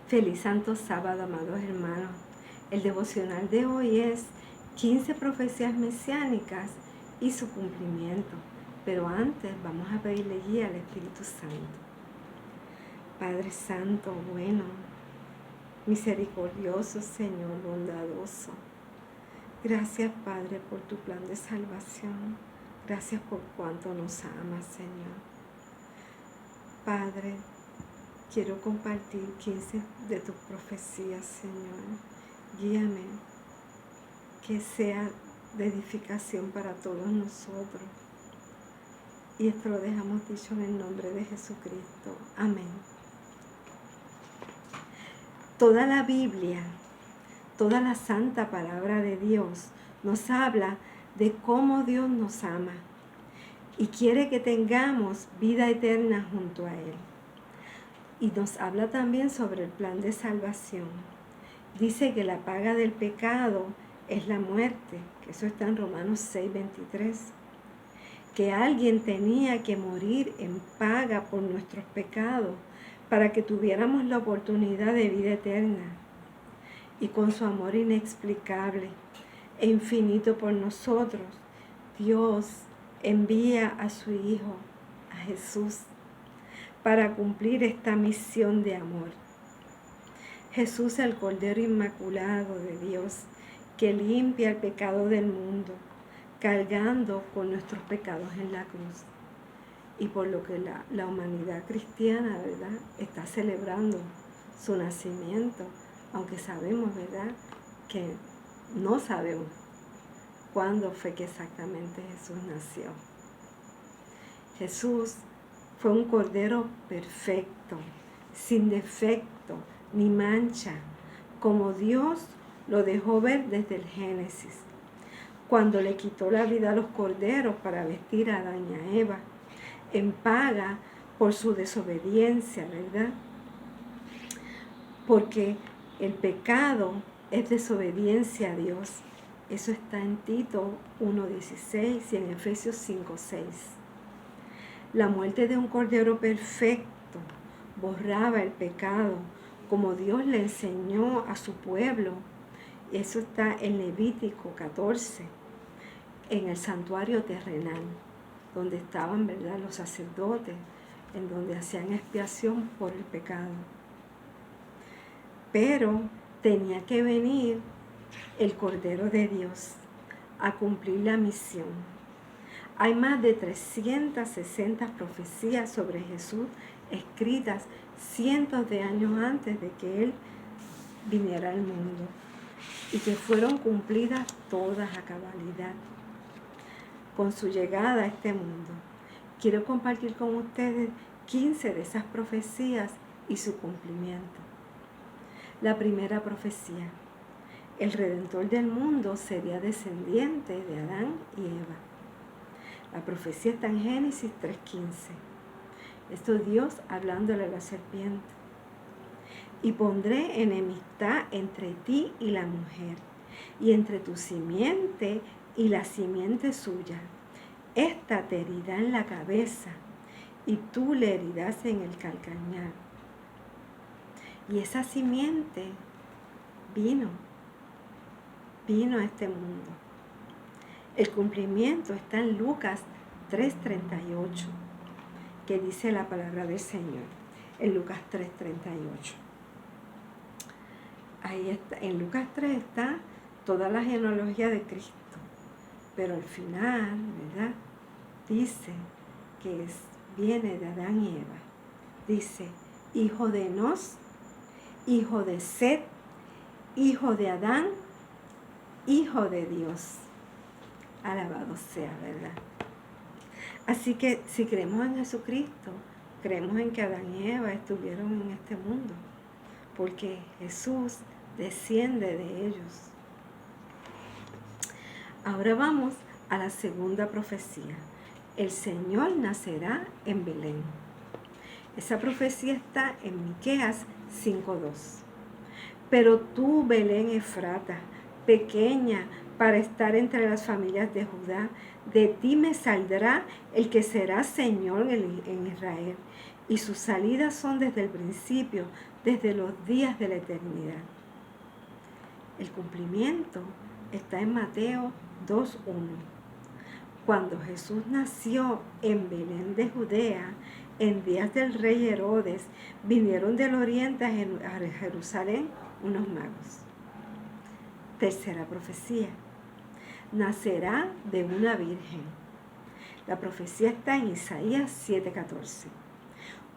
Feliz Santo Sábado, amados hermanos. El devocional de hoy es 15 profecías mesiánicas y su cumplimiento. Pero antes vamos a pedirle guía al Espíritu Santo. Padre Santo, bueno, misericordioso Señor, bondadoso. Gracias, Padre, por tu plan de salvación. Gracias por cuánto nos amas, Señor. Padre, quiero compartir 15 de tus profecías, Señor. Guíame, que sea de edificación para todos nosotros. Y esto lo dejamos dicho en el nombre de Jesucristo. Amén. Toda la Biblia, toda la santa palabra de Dios nos habla de cómo Dios nos ama y quiere que tengamos vida eterna junto a Él. Y nos habla también sobre el plan de salvación. Dice que la paga del pecado es la muerte, que eso está en Romanos 6:23. Que alguien tenía que morir en paga por nuestros pecados para que tuviéramos la oportunidad de vida eterna. Y con su amor inexplicable e infinito por nosotros, Dios envía a su Hijo, a Jesús, para cumplir esta misión de amor. Jesús, el Cordero Inmaculado de Dios, que limpia el pecado del mundo, cargando con nuestros pecados en la cruz. Y por lo que la humanidad cristiana, ¿verdad?, está celebrando su nacimiento, aunque sabemos, ¿verdad?, que no sabemos cuándo fue que exactamente Jesús nació. Jesús fue un cordero perfecto, sin defecto ni mancha, como Dios lo dejó ver desde el Génesis, cuando le quitó la vida a los corderos para vestir a Adán y a Eva, en paga por su desobediencia, ¿verdad? Porque el pecado es desobediencia a Dios. Eso está en Tito 1:16 y en Efesios 5:6. La muerte de un cordero perfecto borraba el pecado, como Dios le enseñó a su pueblo. Eso está en Levítico 14, en el santuario terrenal, donde estaban, ¿verdad?, los sacerdotes, en donde hacían expiación por el pecado. Pero tenía que venir el Cordero de Dios a cumplir la misión. Hay más de 360 profecías sobre Jesús escritas cientos de años antes de que Él viniera al mundo y que fueron cumplidas todas a cabalidad con su llegada a este mundo. Quiero compartir con ustedes 15 de esas profecías y su cumplimiento. La primera profecía: el Redentor del mundo sería descendiente de Adán y Eva. La profecía está en Génesis 3:15. Esto es Dios hablándole a la serpiente. Y pondré enemistad entre ti y la mujer, y entre tu simiente y la simiente suya. Esta te herirá en la cabeza, y tú le herirás en el calcañar. Y esa simiente vino a este mundo. El cumplimiento está en Lucas 3:38, que dice la palabra del Señor, en Lucas 3:38. Ahí está, en Lucas 3 está toda la genealogía de Cristo, pero al final, ¿verdad?, dice que viene de Adán y Eva. Dice: hijo de Enos, hijo de Set, hijo de Adán, hijo de Dios. Alabado sea, ¿verdad? Así que si creemos en Jesucristo, creemos en que Adán y Eva estuvieron en este mundo, porque Jesús desciende de ellos. Ahora vamos a la segunda profecía: el Señor nacerá en Belén. Esa profecía está en Miqueas 5:2. Pero tú, Belén Efrata, pequeña para estar entre las familias de Judá, de ti me saldrá el que será Señor en Israel, y sus salidas son desde el principio, desde los días de la eternidad. El cumplimiento está en Mateo 2:1. Cuando Jesús nació en Belén de Judea, en días del rey Herodes, vinieron del oriente a Jerusalén unos magos. Tercera profecía. Nacerá de una virgen. La profecía está en Isaías 7:14.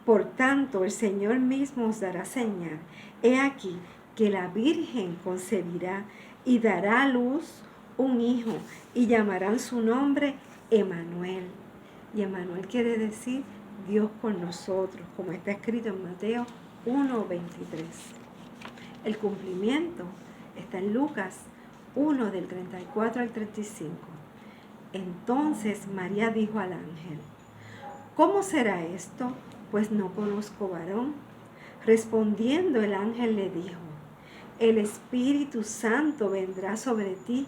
Por tanto, el Señor mismo os dará señal. He aquí que la virgen concebirá y dará a luz un hijo y llamarán su nombre Emmanuel. Y Emmanuel quiere decir Dios con nosotros, como está escrito en Mateo 1:23. El cumplimiento está en Lucas 1 del 34 al 35. Entonces María dijo al ángel: ¿cómo será esto? Pues no conozco varón. Respondiendo el ángel le dijo: el Espíritu Santo vendrá sobre ti,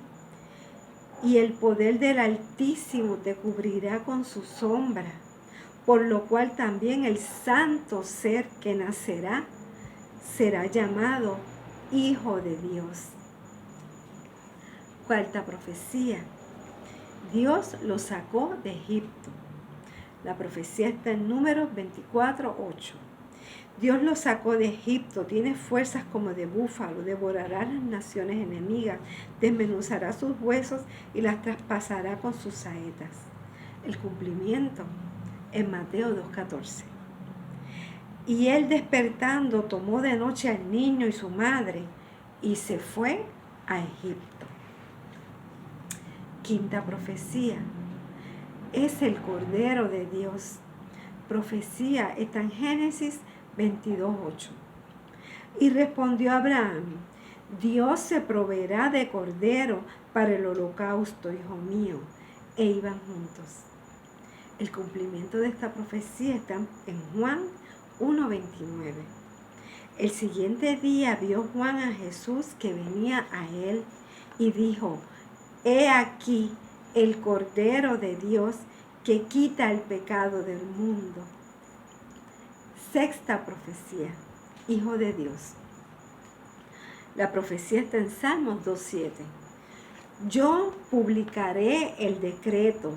y el poder del Altísimo te cubrirá con su sombra, por lo cual también el santo ser que nacerá será llamado Hijo de Dios. Cuarta profecía. Dios lo sacó de Egipto. La profecía está en Números 24:8. Dios lo sacó de Egipto, tiene fuerzas como de búfalo, devorará las naciones enemigas, desmenuzará sus huesos y las traspasará con sus saetas. El cumplimiento en Mateo 2:14. Y él despertando tomó de noche al niño y su madre y se fue a Egipto. Quinta profecía. Es el Cordero de Dios. Profecía está en Génesis 22:8. Y respondió Abraham: Dios se proveerá de cordero para el holocausto, hijo mío. E iban juntos. El cumplimiento de esta profecía está en Juan 1:29. El siguiente día vio Juan a Jesús que venía a él y dijo: He aquí el Cordero de Dios que quita el pecado del mundo. Sexta profecía, Hijo de Dios. La profecía está en Salmos 2:7. Yo publicaré el decreto.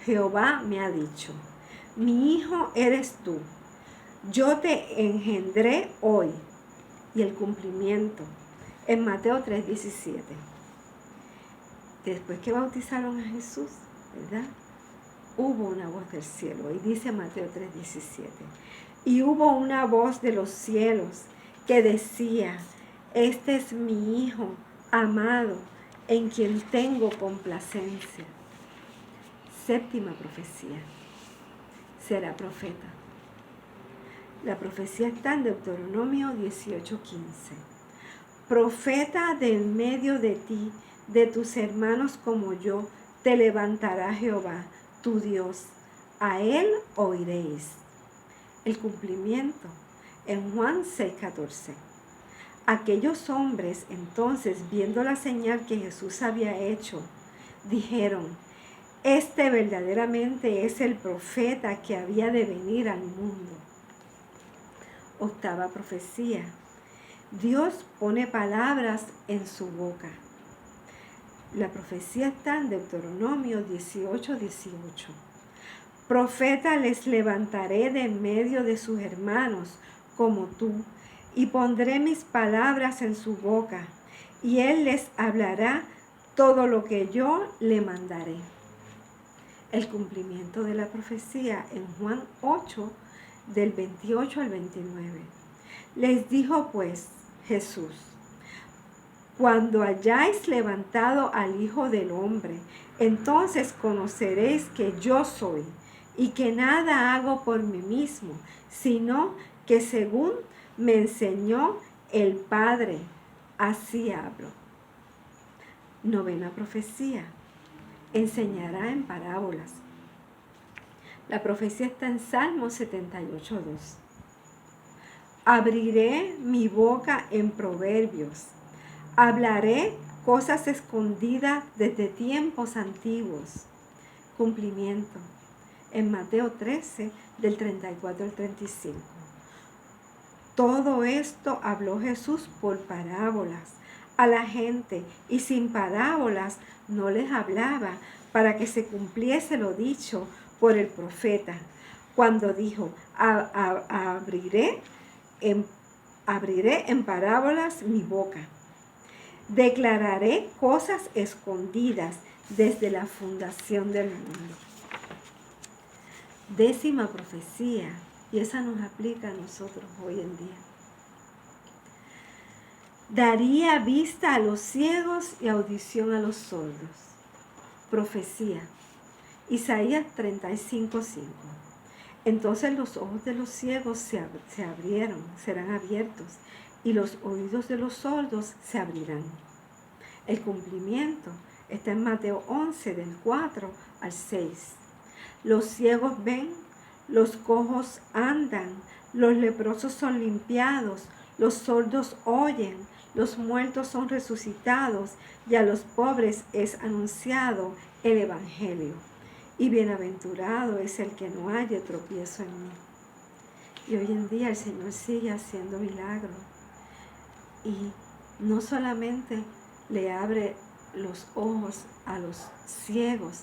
Jehová me ha dicho: mi hijo eres tú. Yo te engendré hoy. Y el cumplimiento en Mateo 3:17. Después que bautizaron a Jesús, ¿verdad? Hubo una voz del cielo. Y dice Mateo 3:17. Y hubo una voz de los cielos que decía: este es mi Hijo amado, en quien tengo complacencia. Séptima profecía. Será profeta. La profecía está en Deuteronomio 18:15. Profeta de en medio de ti, de tus hermanos como yo, te levantará Jehová, tu Dios. A él oiréis. El cumplimiento en Juan 6:14. Aquellos hombres entonces, viendo la señal que Jesús había hecho, dijeron: este verdaderamente es el profeta que había de venir al mundo. Octava profecía. Dios pone palabras en su boca. La profecía está en Deuteronomio 18:18. Profeta les levantaré de en medio de sus hermanos como tú, y pondré mis palabras en su boca, y él les hablará todo lo que yo le mandaré. El cumplimiento de la profecía en Juan 8, del 28 al 29. Les dijo pues Jesús: cuando hayáis levantado al Hijo del Hombre, entonces conoceréis que yo soy, y que nada hago por mí mismo, sino que según me enseñó el Padre, así hablo. Novena profecía. Enseñará en parábolas. La profecía está en Salmo 78:2. Abriré mi boca en proverbios. Hablaré cosas escondidas desde tiempos antiguos. Cumplimiento en Mateo 13, del 34 al 35. Todo esto habló Jesús por parábolas a la gente, y sin parábolas no les hablaba, para que se cumpliese lo dicho por el profeta, cuando dijo: abriré en parábolas mi boca. Declararé cosas escondidas desde la fundación del mundo. 10ª profecía, y esa nos aplica a nosotros hoy en día. Daría vista a los ciegos y audición a los sordos. Profecía. Isaías 35:5. Entonces los ojos de los ciegos se abrieron, serán abiertos, y los oídos de los sordos se abrirán. El cumplimiento está en Mateo 11, del 4 al 6. Los ciegos ven, los cojos andan, los leprosos son limpiados, los sordos oyen, los muertos son resucitados, y a los pobres es anunciado el Evangelio. Y bienaventurado es el que no haya tropiezo en mí. Y hoy en día el Señor sigue haciendo milagros. Y no solamente le abre los ojos a los ciegos,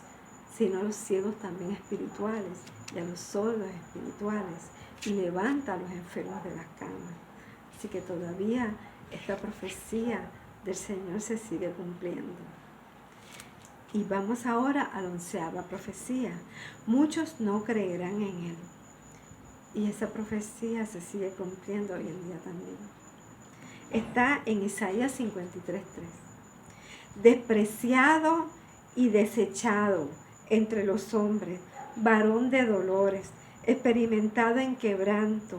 sino a los ciegos también espirituales y a los sordos espirituales, y levanta a los enfermos de las camas. Así que todavía esta profecía del Señor se sigue cumpliendo. Y vamos ahora a la 11ª profecía. Muchos no creerán en él. Y esa profecía se sigue cumpliendo hoy en día también. Está en Isaías 53:3. Despreciado y desechado entre los hombres, varón de dolores, experimentado en quebranto,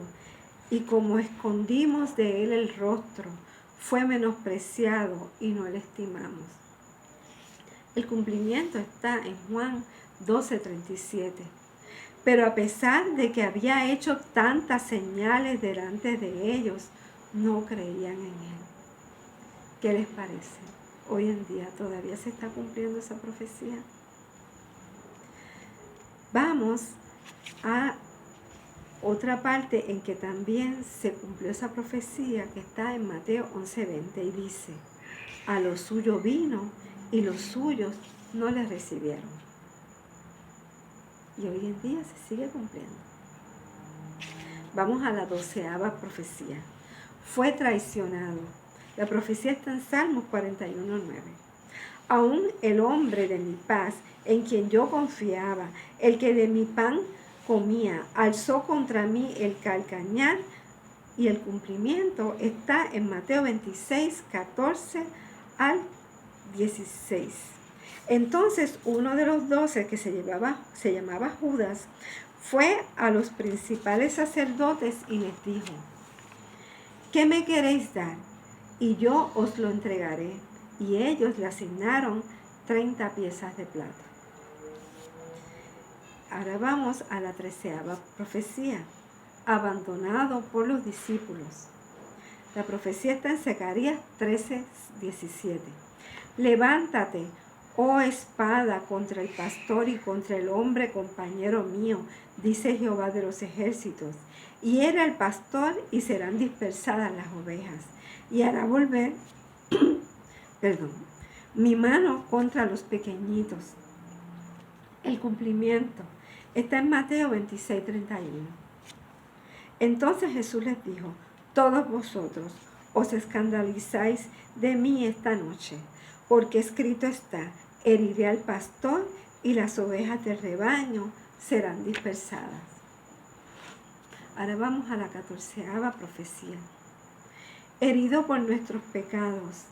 y como escondimos de él el rostro, fue menospreciado y no le estimamos. El cumplimiento está en Juan 12:37. Pero a pesar de que había hecho tantas señales delante de ellos, no creían en él. ¿Qué les parece? Hoy en día todavía se está cumpliendo esa profecía. Vamos a otra parte en que también se cumplió esa profecía, que está en Mateo 11:20, y dice: a lo suyo vino y los suyos no le recibieron. Y hoy en día se sigue cumpliendo. Vamos a la 12ª profecía. Fue traicionado. La profecía está en Salmos 41:9. Aún el hombre de mi paz, en quien yo confiaba, el que de mi pan comía, alzó contra mí el calcañar. Y el cumplimiento está en Mateo 26:14 al 16. Entonces uno de los 12, que se llamaba Judas, fue a los principales sacerdotes y les dijo: ¿qué me queréis dar? Y yo os lo entregaré. Y ellos le asignaron 30 piezas de plata. Ahora vamos a la 13ª profecía. Abandonado por los discípulos. La profecía está en Zacarías 13:17. Levántate, oh espada, contra el pastor y contra el hombre compañero mío, dice Jehová de los ejércitos. Y hiera el pastor y serán dispersadas las ovejas. Y hará volver mi mano contra los pequeñitos. El cumplimiento está en Mateo 26:31. Entonces Jesús les dijo: todos vosotros os escandalizáis de mí esta noche, porque escrito está: heriré al pastor y las ovejas del rebaño serán dispersadas. Ahora vamos a la 14ª profecía. Herido por nuestros pecados.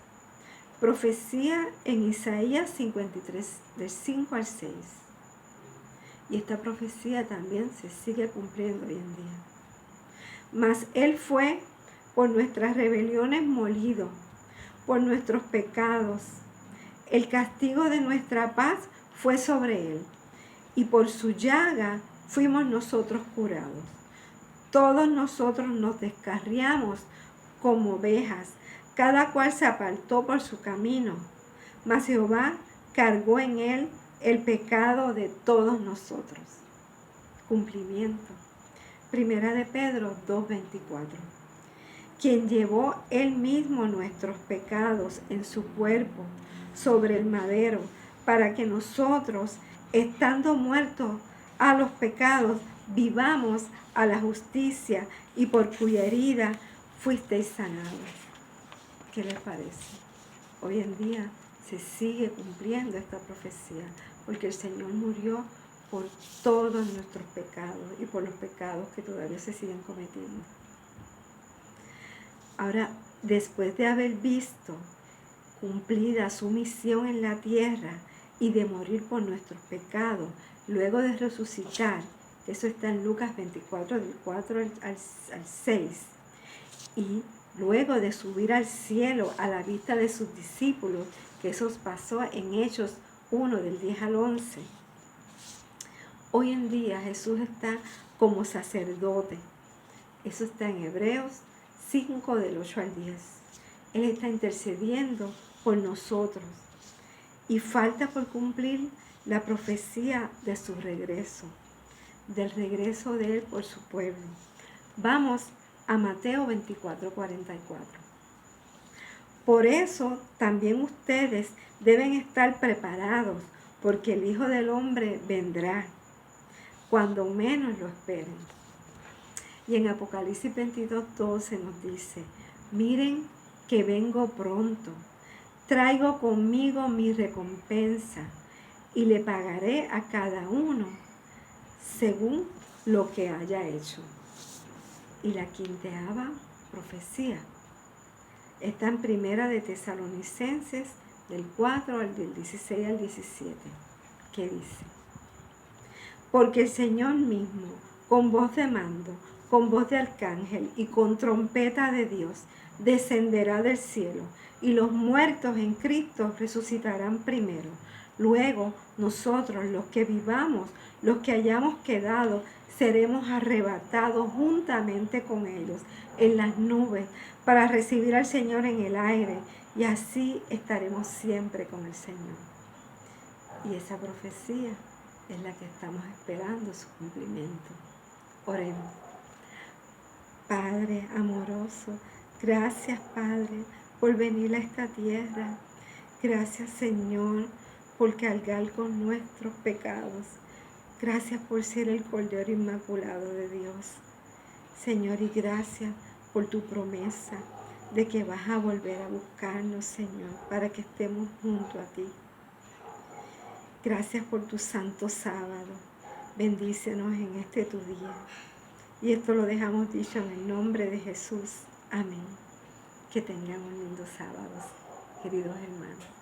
Profecía en Isaías 53, del 5 al 6. Y esta profecía también se sigue cumpliendo hoy en día. Mas él fue por nuestras rebeliones molido, por nuestros pecados. El castigo de nuestra paz fue sobre él, y por su llaga fuimos nosotros curados. Todos nosotros nos descarriamos como ovejas, cada cual se apartó por su camino, mas Jehová cargó en él el pecado de todos nosotros. cumplimiento. Primera de Pedro 2:24. Quien llevó él mismo nuestros pecados en su cuerpo sobre el madero, para que nosotros, estando muertos a los pecados, vivamos a la justicia, y por cuya herida fuisteis sanados. ¿Qué les parece? Hoy en día se sigue cumpliendo esta profecía, porque el Señor murió por todos nuestros pecados y por los pecados que todavía se siguen cometiendo. Ahora, después de haber visto cumplida su misión en la tierra y de morir por nuestros pecados, luego de resucitar, eso está en Lucas 24, del 4 al 6, y luego de subir al cielo a la vista de sus discípulos, que eso pasó en Hechos 1, del 10 al 11. Hoy en día Jesús está como sacerdote. Eso está en Hebreos 5, del 8 al 10. Él está intercediendo por nosotros. Y falta por cumplir la profecía de su regreso, del regreso de Él por su pueblo. Vamos a Mateo 24, 44. Por eso también ustedes deben estar preparados, porque el Hijo del Hombre vendrá cuando menos lo esperen. Y en Apocalipsis 22, 12 nos dice: miren que vengo pronto, traigo conmigo mi recompensa y le pagaré a cada uno según lo que haya hecho. Y la 5ª profecía está en Primera de Tesalonicenses, del 4 al del 16 al 17, que dice: porque el Señor mismo, con voz de mando, con voz de arcángel y con trompeta de Dios, descenderá del cielo, y los muertos en Cristo resucitarán primero. Luego nosotros, los que vivamos, los que hayamos quedado, seremos arrebatados juntamente con ellos en las nubes para recibir al Señor en el aire, y así estaremos siempre con el Señor. Y esa profecía es la que estamos esperando su cumplimiento. Oremos. Padre amoroso, gracias, Padre, por venir a esta tierra. Gracias, Señor, por cargar con nuestros pecados. Gracias por ser el Cordero Inmaculado de Dios. Señor, y gracias por tu promesa de que vas a volver a buscarnos, Señor, para que estemos junto a ti. Gracias por tu santo sábado. Bendícenos en este tu día. Y esto lo dejamos dicho en el nombre de Jesús. Amén. Que tengan un lindo sábado, queridos hermanos.